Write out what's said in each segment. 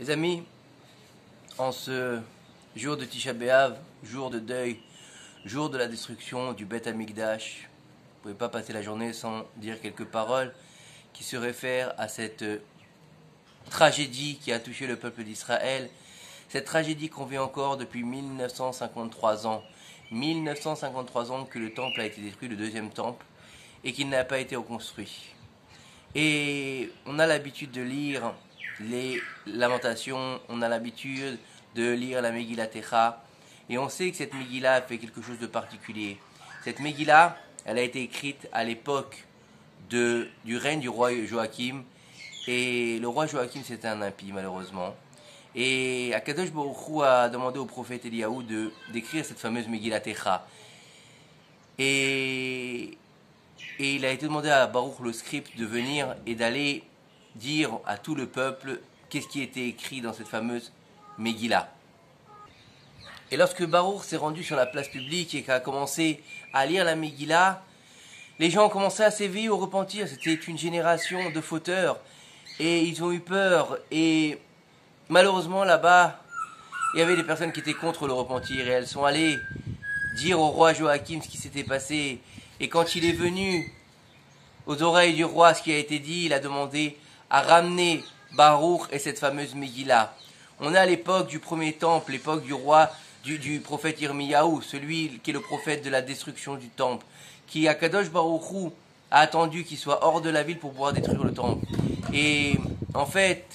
Les amis, en ce jour de Tisha B'Av, jour de deuil, jour de la destruction du Beth Amikdash, vous ne pouvez pas passer la journée sans dire quelques paroles qui se réfèrent à cette tragédie qui a touché le peuple d'Israël, cette tragédie qu'on vit encore depuis 1953 ans. 1953 ans que le temple a été détruit, le deuxième temple, et qu'il n'a pas été reconstruit. Et on a l'habitude de lire les lamentations, on a l'habitude de lire la Megillah Techa, et on sait que cette Megillah a fait quelque chose de particulier. Cette Megillah, elle a été écrite à l'époque du règne du roi Joachim, et le roi Joachim c'était un impie malheureusement. Et Akadosh Baruch Hu a demandé au prophète Eliyahu d'écrire cette fameuse Megillah Techa. Et il a été demandé à Baruch le scribe de venir et d'aller dire à tout le peuple qu'est-ce qui était écrit dans cette fameuse Megillah. Et lorsque Baruch s'est rendu sur la place publique et qu'a commencé à lire la Megillah, les gens ont commencé à s'éveiller au repentir. C'était une génération de fauteurs et ils ont eu peur. Et malheureusement là-bas, il y avait des personnes qui étaient contre le repentir et elles sont allées dire au roi Joachim ce qui s'était passé. Et quand il est venu aux oreilles du roi ce qui a été dit, il a demandé à ramener Baruch et cette fameuse Megillah. On est à l'époque du premier temple, l'époque du roi, du prophète Yirmiyahu, celui qui est le prophète de la destruction du temple, qui Akadosh Baruch Hu a attendu qu'il soit hors de la ville pour pouvoir détruire le temple. Et en fait,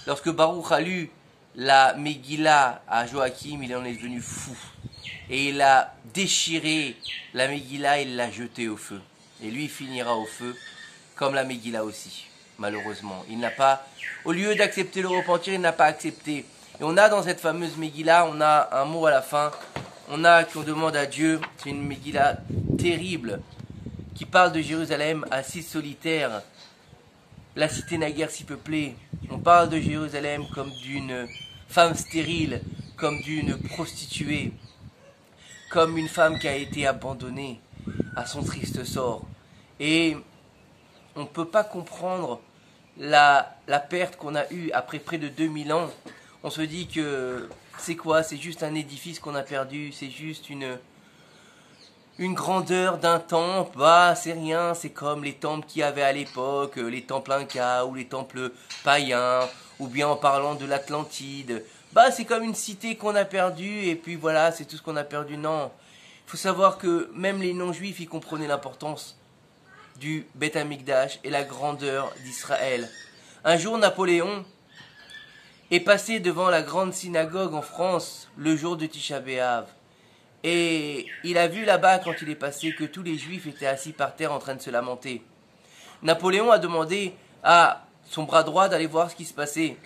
lorsque Baruch a lu la Megillah à Joachim, il en est devenu fou. Et il a déchiré la Megillah et il l'a jetée au feu. Et lui, il finira au feu, comme la Megillah aussi, malheureusement. Il n'a pas, au lieu d'accepter le repentir, il n'a pas accepté. Et on a dans cette fameuse Megillah, on a un mot à la fin, on a qu'on demande à Dieu, c'est une Megillah terrible, qui parle de Jérusalem assise solitaire, la cité naguère si peuplée. On parle de Jérusalem comme d'une femme stérile, comme d'une prostituée, comme une femme qui a été abandonnée à son triste sort. Et on ne peut pas comprendre la perte qu'on a eue après près de 2000 ans. On se dit que c'est quoi? C'est juste un édifice qu'on a perdu, c'est juste une grandeur d'un temple. Bah, c'est rien, c'est comme les temples qu'il y avait à l'époque, les temples incas ou les temples païens, ou bien en parlant de l'Atlantide. Bah, c'est comme une cité qu'on a perdue et puis voilà, c'est tout ce qu'on a perdu. Non, il faut savoir que même les non-juifs, ils comprenaient l'importance du Beth Amikdash et la grandeur d'Israël. Un jour, Napoléon est passé devant la grande synagogue en France le jour de Tisha B'Av. Et il a vu là-bas, quand il est passé, que tous les juifs étaient assis par terre en train de se lamenter. Napoléon a demandé à son bras droit d'aller voir ce qui se passait.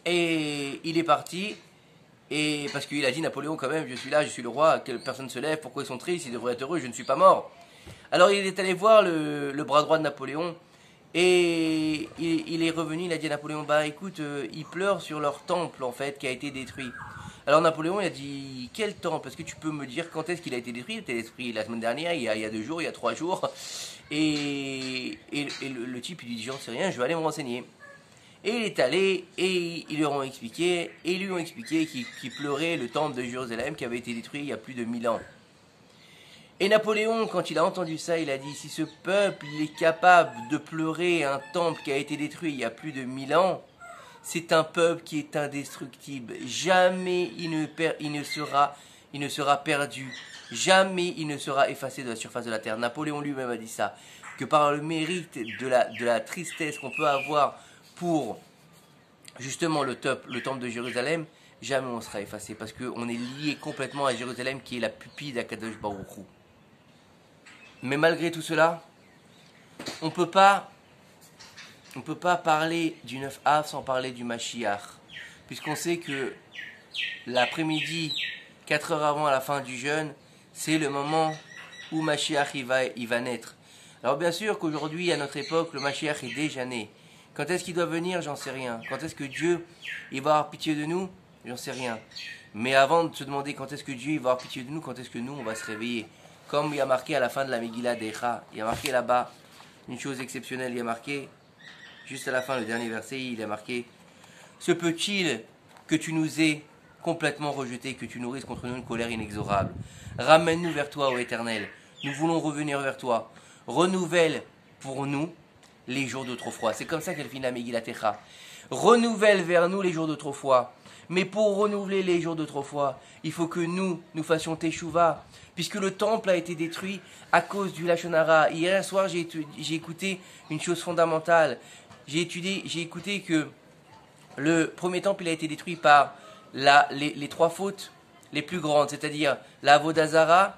Et il est parti, et parce qu'il a dit, Napoléon, quand même, je suis là, je suis le roi, que personne se lève, pourquoi ils sont tristes, ils devraient être heureux, je ne suis pas mort. Alors il est allé voir le bras droit de Napoléon, et il est revenu, il a dit à Napoléon, bah écoute, ils pleurent sur leur temple, en fait, qui a été détruit. Alors Napoléon, il a dit, quel temple? Est-ce que tu peux me dire quand est-ce qu'il a été détruit? Il a été détruit la semaine dernière, il y a 2 jours, il y a 3 jours. Et le type, il dit, j'en sais rien, je vais aller me renseigner. Et il est allé, et ils leur ont expliqué, qu'il pleurait le temple de Jérusalem qui avait été détruit il y a plus de 1000 ans. Et Napoléon, quand il a entendu ça, il a dit, si ce peuple est capable de pleurer un temple qui a été détruit il y a plus de 1000 ans, c'est un peuple qui est indestructible. Jamais il ne sera perdu. Jamais il ne sera effacé de la surface de la terre. Napoléon lui-même a dit ça, que par le mérite de la tristesse qu'on peut avoir pour justement le temple de Jérusalem, jamais on sera effacé, parce qu'on est lié complètement à Jérusalem qui est la pupille d'Akadosh Baruch Hu. Mais malgré tout cela, on ne peut pas parler du 9 Av sans parler du Mashiach, puisqu'on sait que l'après-midi, 4 heures avant la fin du jeûne, c'est le moment où Mashiach il va naître. Alors bien sûr qu'aujourd'hui, à notre époque, le Mashiach est déjà né. Quand est-ce qu'il doit venir? J'en sais rien. Quand est-ce que Dieu il va avoir pitié de nous? J'en sais rien. Mais avant de se demander quand est-ce que Dieu il va avoir pitié de nous, quand est-ce que nous on va se réveiller? Comme il y a marqué à la fin de la Megillah d'Echa, il y a marqué là-bas une chose exceptionnelle, il y a marqué, juste à la fin, le dernier verset, il y a marqué se peut-il que tu nous aies complètement rejetés, que tu nourrisses contre nous une colère inexorable? Ramène-nous vers toi, ô Éternel. Nous voulons revenir vers toi. Renouvelle pour nous les jours d'autrefois. C'est comme ça qu'elle finit la Megillat Echa. Renouvelle vers nous les jours d'autrefois. Mais pour renouveler les jours d'autrefois, il faut que nous fassions Teshuvah. Puisque le temple a été détruit à cause du Lachon Hara. Hier soir, j'ai écouté une chose fondamentale. J'ai écouté que le premier temple il a été détruit par les trois fautes les plus grandes, c'est-à-dire la Avodah Zara,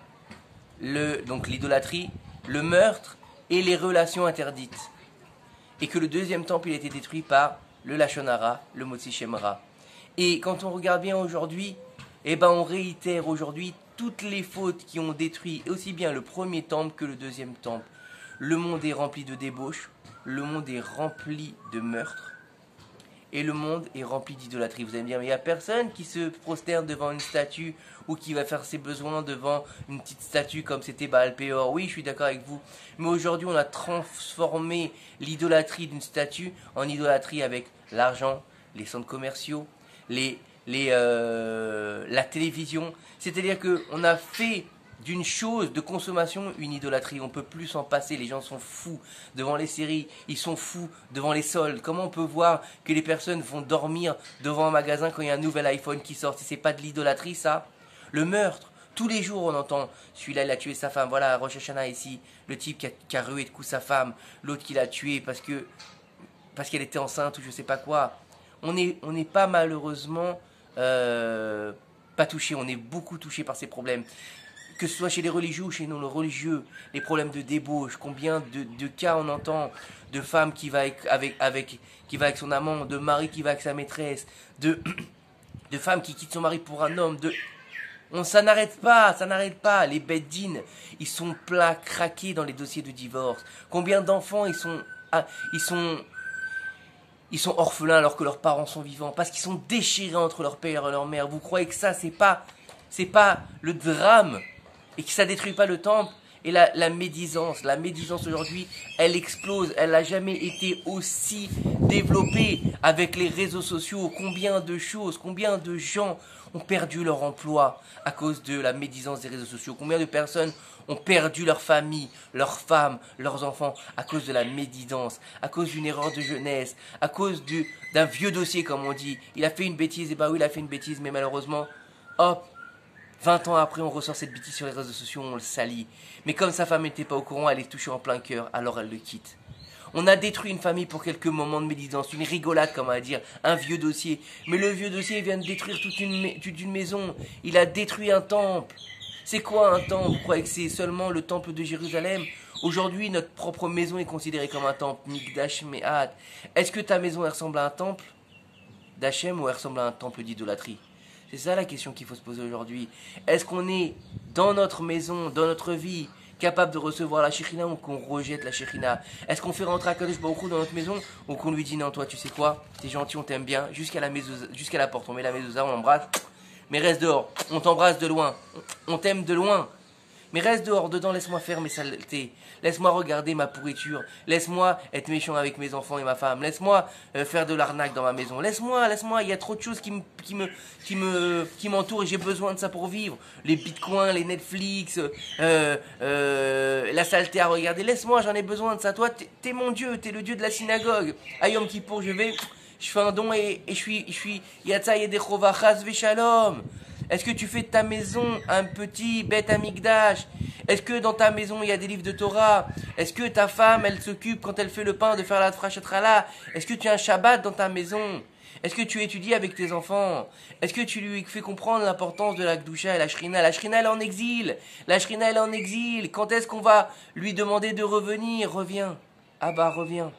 donc l'idolâtrie, le meurtre et les relations interdites. Et que le deuxième temple il a été détruit par le Lachon Hara, le Motzi Shem Ra. Et quand on regarde bien aujourd'hui, on réitère aujourd'hui toutes les fautes qui ont détruit aussi bien le premier temple que le deuxième temple. Le monde est rempli de débauches, le monde est rempli de meurtres, et le monde est rempli d'idolâtrie. Vous allez me dire, mais il n'y a personne qui se prosterne devant une statue ou qui va faire ses besoins devant une petite statue comme c'était Baal Péor. Oui, je suis d'accord avec vous. Mais aujourd'hui, on a transformé l'idolâtrie d'une statue en idolâtrie avec l'argent, les centres commerciaux, la télévision. C'est-à-dire qu'on a fait d'une chose de consommation une idolâtrie. On ne peut plus s'en passer. Les gens sont fous devant les séries. Ils sont fous devant les soldes. Comment on peut voir que les personnes vont dormir devant un magasin quand il y a un nouvel iPhone qui sort? C'est pas de l'idolâtrie, ça? Le meurtre. Tous les jours, on entend celui-là, il a tué sa femme. Voilà, Rosh Hashanah ici. Le type qui a rué de coups sa femme. L'autre qui l'a tué parce qu'elle était enceinte ou je sais pas quoi. On n'est pas malheureusement pas touché. On est beaucoup touché par ces problèmes. Que ce soit chez les religieux ou chez non religieux, les problèmes de débauche, combien de cas on entend de femmes qui va avec son amant, de mari qui va avec sa maîtresse, de femmes qui quittent son mari pour un homme, ça n'arrête pas. Les bed-din, ils sont pleins, craqués dans les dossiers de divorce. Combien d'enfants ils sont orphelins alors que leurs parents sont vivants, parce qu'ils sont déchirés entre leur père et leur mère. Vous croyez que ça, c'est pas le drame? Et que ça détruit pas le temple? Et la médisance aujourd'hui, elle explose. Elle n'a jamais été aussi développée avec les réseaux sociaux. Combien de gens ont perdu leur emploi à cause de la médisance des réseaux sociaux? Combien de personnes ont perdu leur famille, leurs femmes, leurs enfants à cause de la médisance, à cause d'une erreur de jeunesse, à cause d'un vieux dossier comme on dit. Il a fait une bêtise, et oui il a fait une bêtise, mais malheureusement, hop, 20 ans après, on ressort cette bêtise sur les réseaux sociaux, on le salit. Mais comme sa femme n'était pas au courant, elle est touchée en plein cœur, alors elle le quitte. On a détruit une famille pour quelques moments de médisance, une rigolade, comme on va dire, un vieux dossier. Mais le vieux dossier vient de détruire toute une maison. Il a détruit un temple. C'est quoi un temple? Vous croyez que c'est seulement le temple de Jérusalem? Aujourd'hui, notre propre maison est considérée comme un temple. Mikdash Me'at. Est-ce que ta maison elle ressemble à un temple d'Hachem ou elle ressemble à un temple d'idolâtrie? C'est ça la question qu'il faut se poser aujourd'hui. Est-ce qu'on est dans notre maison, dans notre vie, capable de recevoir la Shekhinah ou qu'on rejette la Shekhinah? Est-ce qu'on fait rentrer Akadosh Baruch Hu dans notre maison ou qu'on lui dit non, toi tu sais quoi, t'es gentil, on t'aime bien, jusqu'à la porte, on met la mezouza, on l'embrasse, mais reste dehors, on t'embrasse de loin, on t'aime de loin. Mais reste dehors, dedans, laisse-moi faire mes saletés. Laisse-moi regarder ma pourriture. Laisse-moi être méchant avec mes enfants et ma femme. Laisse-moi faire de l'arnaque dans ma maison. Laisse-moi. Il y a trop de choses qui m'entourent et j'ai besoin de ça pour vivre. Les bitcoins, les Netflix, la saleté à regarder. Laisse-moi, j'en ai besoin de ça. Toi, t'es mon Dieu, t'es le Dieu de la synagogue. À Yom Kippour, je fais un don et je suis Yatsa Yedechova Chas Veshalom. Est-ce que tu fais de ta maison un petit Beth Amikdash? Est-ce que dans ta maison il y a des livres de Torah? Est-ce que ta femme elle s'occupe quand elle fait le pain de faire la Tfrachatrala? Est-ce que tu as un Shabbat dans ta maison? Est-ce que tu étudies avec tes enfants? Est-ce que tu lui fais comprendre l'importance de la Gdusha et la Shrina? La Shrina elle est en exil. Quand est-ce qu'on va lui demander de revenir? Reviens. Ah bah reviens.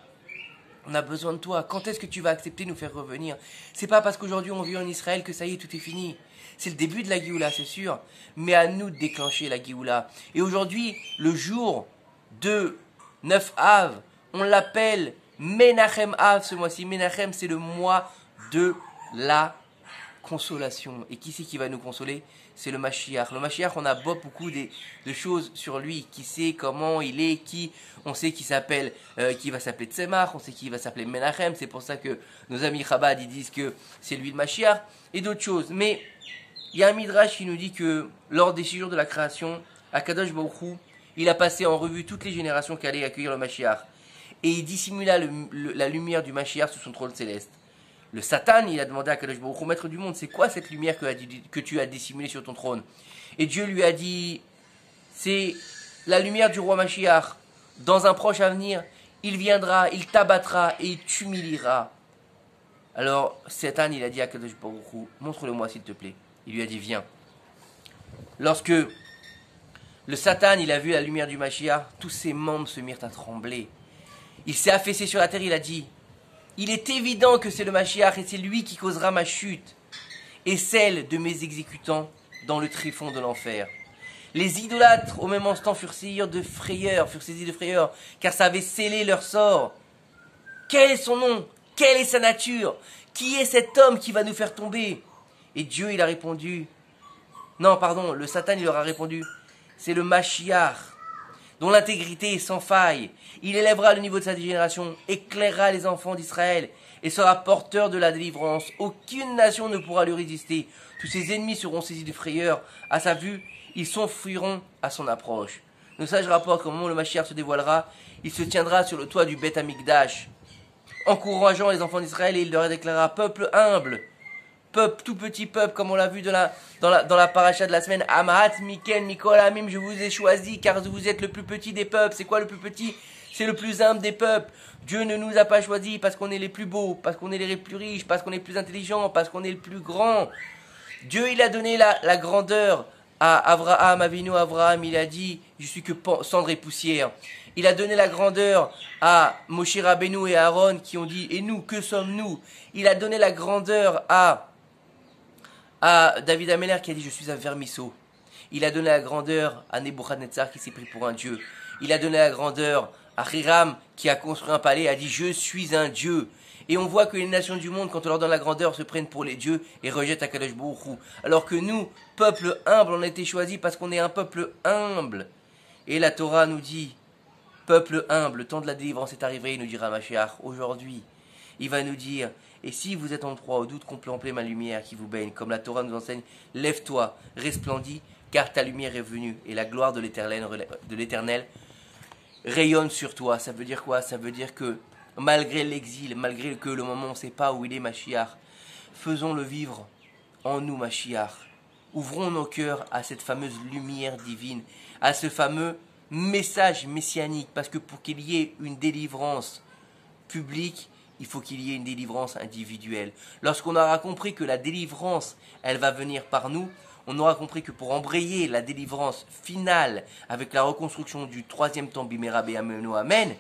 On a besoin de toi. Quand est-ce que tu vas accepter de nous faire revenir? C'est pas parce qu'aujourd'hui on vit en Israël que ça y est, tout est fini. C'est le début de la Géoula, c'est sûr. Mais à nous de déclencher la Géoula. Et aujourd'hui, le jour de 9 Av, on l'appelle Menachem Av ce mois-ci. Menachem, c'est le mois de la consolation. Et qui c'est qui va nous consoler? C'est le Mashiach. Le Mashiach, on a beaucoup de choses sur lui. Qui sait comment il est, on sait qui s'appelle, qui va s'appeler Tzemach, on sait qui va s'appeler Menachem. C'est pour ça que nos amis Chabad, ils disent que c'est lui le Mashiach. Et d'autres choses. Mais il y a un Midrash qui nous dit que lors des 6 jours de la création, Akadosh Baruch Hu, il a passé en revue toutes les générations qui allaient accueillir le Mashiach. Et il dissimula la lumière du Mashiach sous son trône céleste. Le Satan, il a demandé à Kadosh Baruch Hu, maître du monde, c'est quoi cette lumière que tu as dissimulée sur ton trône? Et Dieu lui a dit, c'est la lumière du roi Mashiach. Dans un proche avenir, il viendra, il t'abattra et il t'humiliera. Alors, Satan, il a dit à Kadosh Baruch Hu, montre-le-moi s'il te plaît. Il lui a dit, viens. Lorsque le Satan, il a vu la lumière du Mashiach, tous ses membres se mirent à trembler. Il s'est affaissé sur la terre, il a dit, il est évident que c'est le Mashiach et c'est lui qui causera ma chute et celle de mes exécutants dans le tréfonds de l'enfer. Les idolâtres au même instant furent saisis de frayeur, car ça avait scellé leur sort. Quel est son nom? Quelle est sa nature? Qui est cet homme qui va nous faire tomber? Et Dieu, il a répondu, le Satan, il leur a répondu, c'est le Mashiach, dont l'intégrité est sans faille. Il élèvera le niveau de sa génération, éclairera les enfants d'Israël et sera porteur de la délivrance. Aucune nation ne pourra lui résister. Tous ses ennemis seront saisis de frayeur. À sa vue, ils s'enfuiront à son approche. Nos sages rapportent qu'au moment où le Mashiach se dévoilera, il se tiendra sur le toit du Beth Amikdash, encourageant les enfants d'Israël, et il leur déclarera, peuple humble, peuple, tout petit peuple, comme on l'a vu dans la paracha de la semaine, Amahat Miken Mikol Amim, je vous ai choisi car vous êtes le plus petit des peuples. C'est quoi le plus petit? C'est le plus humble des peuples. Dieu ne nous a pas choisis parce qu'on est les plus beaux, parce qu'on est les plus riches, parce qu'on est plus intelligents, parce qu'on est le plus grand. Dieu, il a donné la grandeur à Abraham, Abraham, il a dit, je suis que cendre et poussière. Il a donné la grandeur à Moshe Rabbeinu et Aaron qui ont dit, et nous, que sommes-nous? Il a donné la grandeur à David Ameller qui a dit, je suis un vermisseau. Il a donné la grandeur à Nebuchadnezzar qui s'est pris pour un dieu. Il a donné la grandeur à Hiram qui a construit un palais et a dit, je suis un dieu. Et on voit que les nations du monde, quand on leur donne la grandeur, se prennent pour les dieux et rejettent Akadosh Baruch Hu. Alors que nous, peuple humble, on a été choisis parce qu'on est un peuple humble. Et la Torah nous dit, peuple humble, le temps de la délivrance est arrivé, il nous dira Mashiach, aujourd'hui. Il va nous dire, et si vous êtes en proie au doute, contemplez ma lumière qui vous baigne, comme la Torah nous enseigne, lève-toi, resplendis, car ta lumière est venue, et la gloire de l'Éternel rayonne sur toi. Ça veut dire quoi? Ça veut dire que malgré l'exil, malgré que le moment on ne sait pas où il est Mashiach, faisons-le vivre en nous Mashiach. Ouvrons nos cœurs à cette fameuse lumière divine, à ce fameux message messianique, parce que pour qu'il y ait une délivrance publique, il faut qu'il y ait une délivrance individuelle. Lorsqu'on aura compris que la délivrance, elle va venir par nous, on aura compris que pour embrayer la délivrance finale avec la reconstruction du 3e temple Bimera Be'amenu Amen,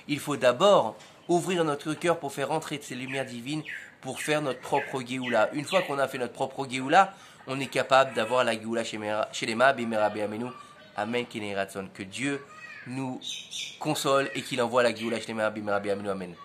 il faut d'abord ouvrir notre cœur pour faire entrer ces lumières divines, pour faire notre propre Géoula. Une fois qu'on a fait notre propre Géoula, on est capable d'avoir la Géoula chez les Ma Bimera Be'amenu Amen Keneratson. Que Dieu nous console et qu'il envoie la Géoula chez les Ma Bimera Be'amenu Amen.